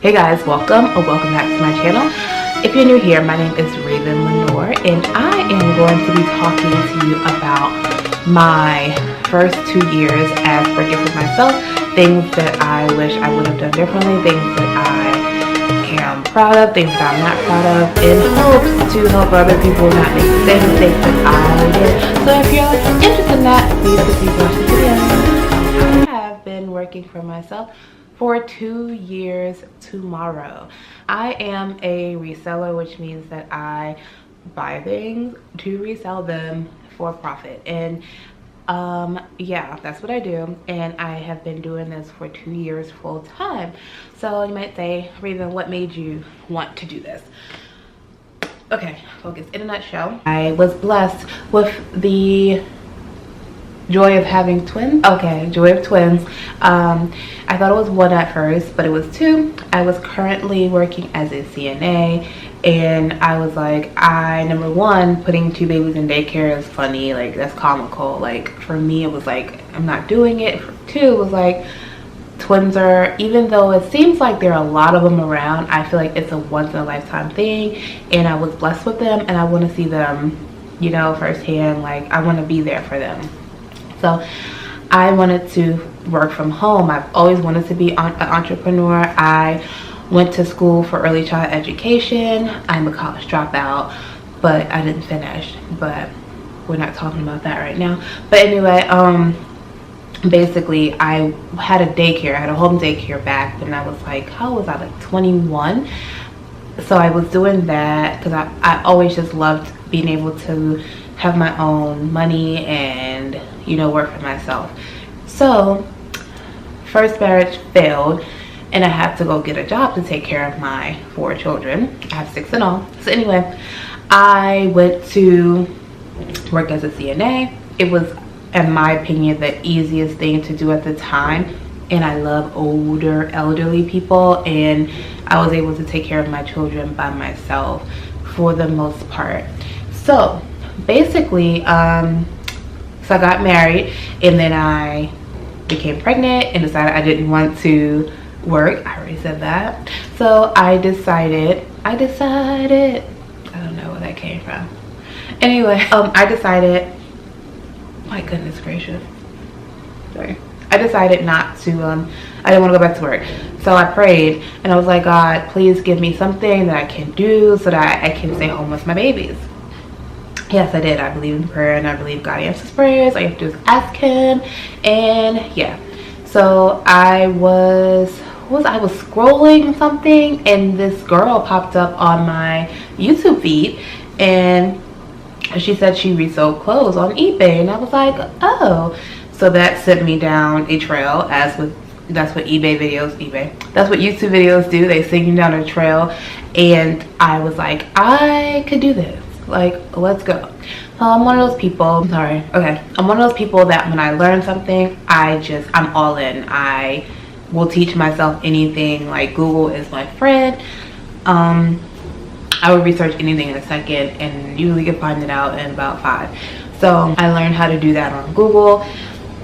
Hey guys, welcome back to my channel. If you're new here, my name is Lenore, and I am going to be talking to you about my first 2 years as working for myself, things that I wish I would have done differently, things that I am proud of, things that I'm not proud of, in hopes to help other people not make the same mistakes that I did. So if you're interested in that, please continue to watch the video. I have been working for myself for 2 years tomorrow. I am a reseller, which means that I buy things to resell them for profit. And yeah, that's what I do. And I have been doing this for 2 years full time. So you might say, Raven, what made you want to do this? Okay, focus. In a nutshell, I was blessed with the joy of having twins. Okay, joy of twins. I thought it was 1 at first, but it was 2. I was currently working as a CNA, and I was like, number 1, putting 2 babies in daycare is funny, like that's comical. Like for me, it was like, I'm not doing it. For 2, it was like, twins are, even though it seems like there are a lot of them around, I feel like it's a once in a lifetime thing, and I was blessed with them, and I want to see them, you know, firsthand. Like I want to be there for them. So I wanted to work from home. I've always wanted to be an entrepreneur. I went to school for early child education. I'm a college dropout, but I didn't finish. But we're not talking about that right now. But anyway, basically I had a daycare. I had a home daycare back when I was like, how was I, like 21? So I was doing that because I always just loved being able to have my own money and, you know, work for myself. So first marriage failed, and I had to go get a job to take care of my 4 children. I have 6 in all. So anyway, I went to work as a CNA. It was, in my opinion, the easiest thing to do at the time, and I love older elderly people, and I was able to take care of my children by myself for the most part. So basically, so I got married, and then I became pregnant and decided I didn't want to work. I already said that. So I decided, I don't know where that came from. Anyway, I decided, my goodness gracious, sorry. I decided not to, I didn't want to go back to work. So I prayed, and I was like, God, please give me something that I can do so that I can stay home with my babies. Yes, I did. I believe in prayer, and I believe God answers prayers. All you have to do is ask him. And yeah, so I was scrolling something, and this girl popped up on my YouTube feed, and she said she resold clothes on eBay, and I was like, oh. So that sent me down a trail, that's what that's what YouTube videos do. They send you down a trail, and I was like, I could do this. Like, let's go. I'm one of those people, I'm one of those people that when I learn something, I'm all in. I will teach myself anything. Like, Google is my friend. I would research anything in a second, and usually can find it out in about 5. So I learned how to do that on Google.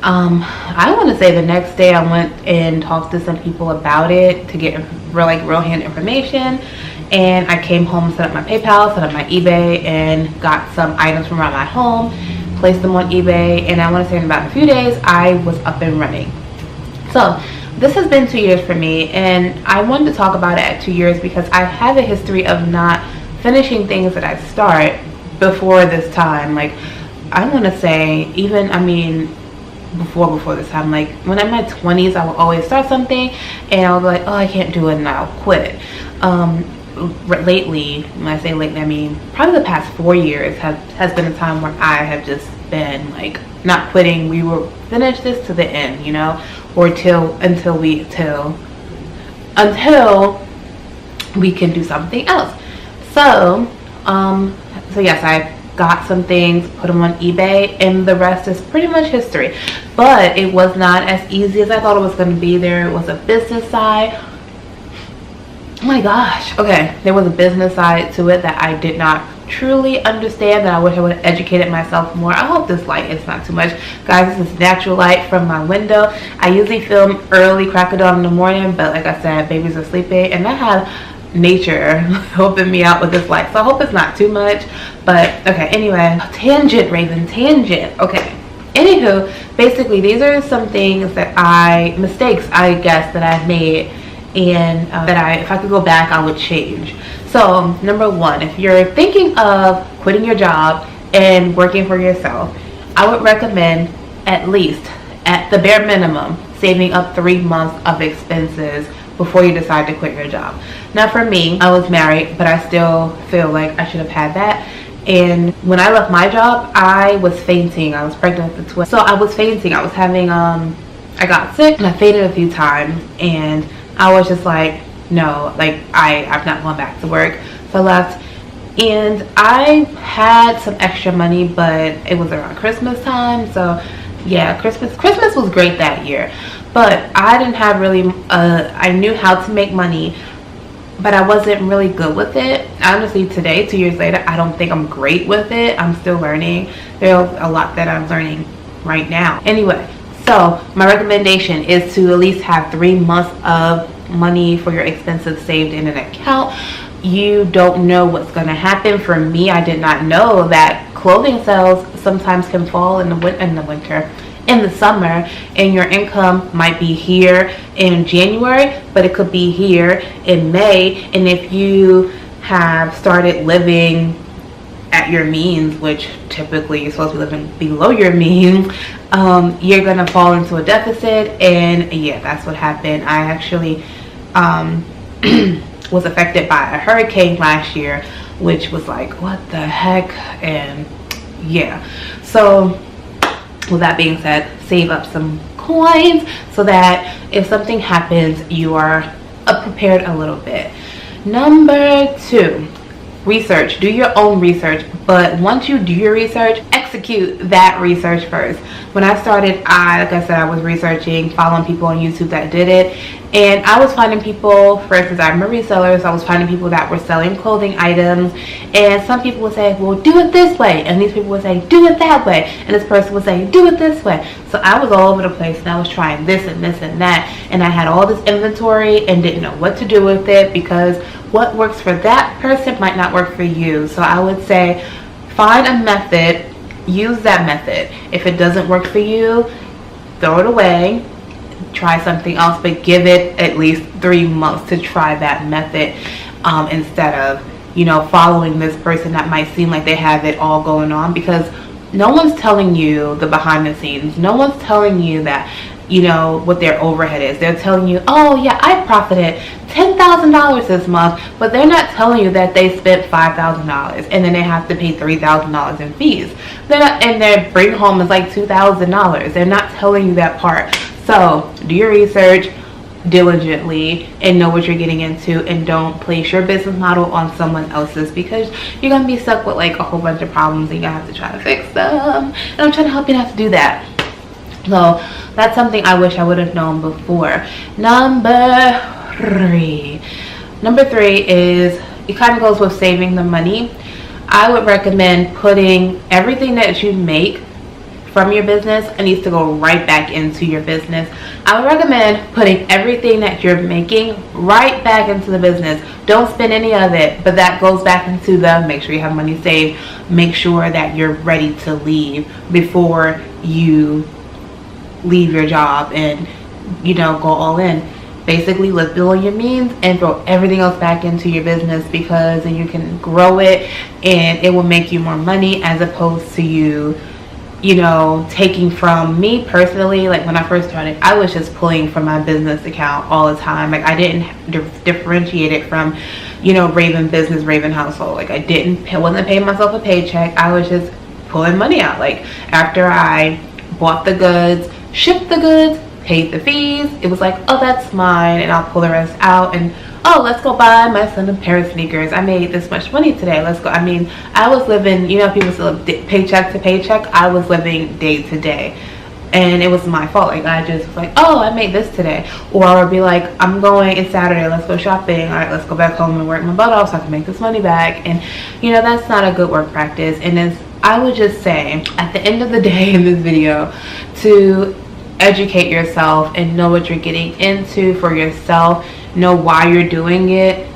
I want to say the next day I went and talked to some people about it to get real hand information. And I came home, set up my PayPal, set up my eBay, and got some items from around my home, placed them on eBay, and I want to say in about a few days I was up and running. So this has been 2 years for me, and I wanted to talk about it at 2 years because I have a history of not finishing things that I start before this time. Like, I want to say even, before this time, like when I'm in my 20s, I will always start something and I'll be like, oh, I can't do it, and I'll quit it. Lately, when I say lately, I mean probably the past 4 years has been a time where I have just been like not quitting. We will finish this to the end, you know, or until we can do something else. So yes, I got some things, put them on eBay, and the rest is pretty much history. But it was not as easy as I thought it was going to be. There was a business side. Oh my gosh. Okay, there was a business side to it that I did not truly understand that I wish I would have educated myself more. I hope this light is not too much. Guys, this is natural light from my window. I usually film early crack of dawn in the morning, but like I said, babies are sleeping and I have nature helping me out with this light. So I hope it's not too much. But okay, anyway, tangent, Raven, tangent. Okay. Anywho, basically these are some things that mistakes I guess that I've made, and that if I could go back, I would change. So number one, if you're thinking of quitting your job and working for yourself, I would recommend at least, at the bare minimum, saving up 3 months of expenses before you decide to quit your job. Now for me, I was married, but I still feel like I should have had that. And when I left my job, I was fainting. I was pregnant with the twins. So I was fainting. I was having, I got sick and I fainted a few times. And I was just like, no, like I'm not going back to work. So I left, and I had some extra money, but it was around Christmas time. So yeah, Christmas was great that year, but I didn't have really, I knew how to make money, but I wasn't really good with it. Honestly, today, 2 years later, I don't think I'm great with it. I'm still learning. There's a lot that I'm learning right now. Anyway, so my recommendation is to at least have 3 months of money for your expenses saved in an account. You don't know what's going to happen. For me, I did not know that clothing sales sometimes can fall in the winter, in the summer, and your income might be here in January, but it could be here in May. And if you have started living at your means, which typically you're supposed to be living below your means, you're gonna fall into a deficit. And yeah, that's what happened. I actually was affected by a hurricane last year, which was like, what the heck? And yeah, so with that being said, save up some coins so that if something happens, you are prepared a little bit. Number 2, research. Do your own research, but once you do your research, execute that research first. When I started, like I said, I was researching, following people on YouTube that did it, and I was finding people, for instance, I'm a reseller, so I was finding people that were selling clothing items, and some people would say, well, do it this way, and these people would say, do it that way, and this person would say, do it this way. So I was all over the place, and I was trying this and this and that, and I had all this inventory and didn't know what to do with it, because what works for that person might not work for you. So I would say find a method, use that method. If it doesn't work for you, throw it away, try something else, but give it at least 3 months to try that method, instead of, you know, following this person that might seem like they have it all going on, because no one's telling you the behind the scenes. No one's telling you that, you know, what their overhead is. They're telling you, oh yeah, I profited $10,000 this month, but they're not telling you that they spent $5,000 and then they have to pay $3,000 in fees. They're not, and their bring home is like $2,000. They're not telling you that part. So do your research diligently and know what you're getting into, and don't place your business model on someone else's, because you're gonna be stuck with like a whole bunch of problems and you have to try to fix them. And I'm trying to help you not to do that. So that's something I wish I would have known before. Number 3 is, it kind of goes with saving the money. I would recommend putting everything that you make from your business, it needs to go right back into your business. I would recommend putting everything that you're making right back into the business. Don't spend any of it, but that goes back into make sure you have money saved. Make sure that you're ready to leave before you leave your job and, you know, go all in. Basically live below your means and throw everything else back into your business, because then you can grow it and it will make you more money, as opposed to you know, taking from me personally. Like when I first started, I was just pulling from my business account all the time. Like I didn't differentiate it from, you know, Raven business, Raven household. Like I wasn't paying myself a paycheck. I was just pulling money out. Like after I bought the goods, shipped the goods, paid the fees, it was like, oh, that's mine, and I'll pull the rest out, and oh, let's go buy my son a pair of sneakers. I made this much money today. Let's go. I mean, I was living, you know, people still live paycheck to paycheck. I was living day to day. and it was my fault. Like I just was like, oh, I made this today. Or I would be like, I'm going, it's Saturday, let's go shopping. All right, let's go back home and work my butt off so I can make this money back. And you know, that's not a good work practice. And it's, I would just say at the end of the day in this video, to educate yourself and know what you're getting into for yourself, know why you're doing it.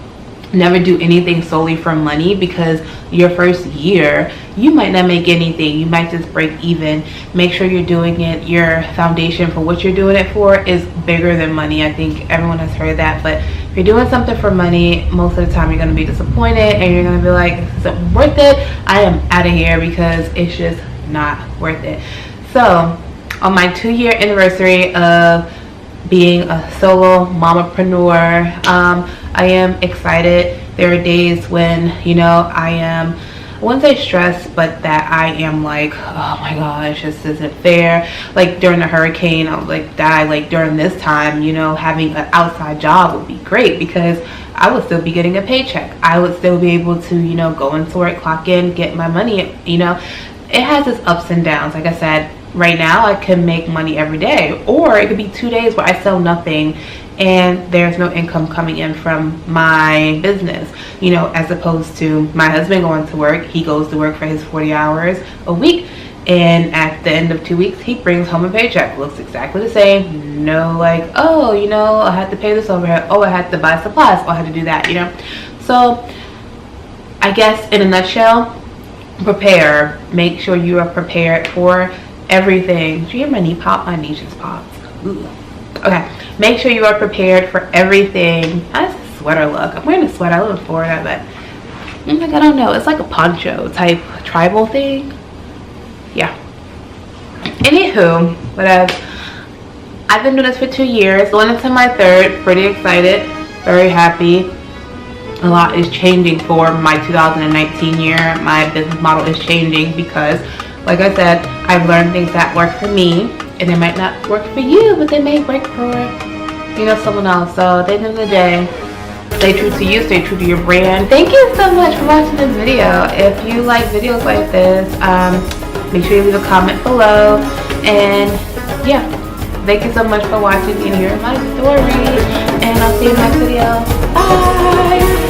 Never do anything solely for money, because your first year you might not make anything, you might just break even. Make sure you're doing it, your foundation for what you're doing it for is bigger than money. I think everyone has heard that, but if you're doing something for money, most of the time you're going to be disappointed and you're going to be like, is it worth it? I am out of here, because it's just not worth it. So on my 2-year anniversary of being a solo mamapreneur, I am excited. There are days when, you know, I wouldn't say stressed, but that I am like, oh my gosh, this isn't fair. Like during the hurricane, I was like, like during this time, you know, having an outside job would be great, because I would still be getting a paycheck. I would still be able to, you know, go into work, clock in, get my money. You know, it has its ups and downs. Like I said, right now I can make money every day, or it could be 2 days where I sell nothing and there's no income coming in from my business, you know, as opposed to my husband going to work. He goes to work for his 40 hours a week, and at the end of 2 weeks he brings home a paycheck, looks exactly the same. No, like, oh, you know, I had to pay this overhead, oh, I had to buy supplies, oh, I had to do that, you know. So I guess in a nutshell, prepare. Make sure you are prepared for everything. Did you hear my knee pop? My knee just popped. Ooh. Okay, make sure you are prepared for everything. That's a sweater look. I'm wearing a sweater. I live in Florida, but I'm like, I don't know, it's like a poncho type tribal thing. Yeah, anywho, whatever. I've been doing this for 2 years, going into my 3rd. Pretty excited, very happy. A lot is changing for my 2019 year. My business model is changing because, like I said, I've learned things that work for me, and they might not work for you, but they may work for, you know, someone else. So at the end of the day, stay true to you, stay true to your brand. Thank you so much for watching this video. If you like videos like this, make sure you leave a comment below. And yeah, thank you so much for watching and hearing my story. And I'll see you in the next video. Bye.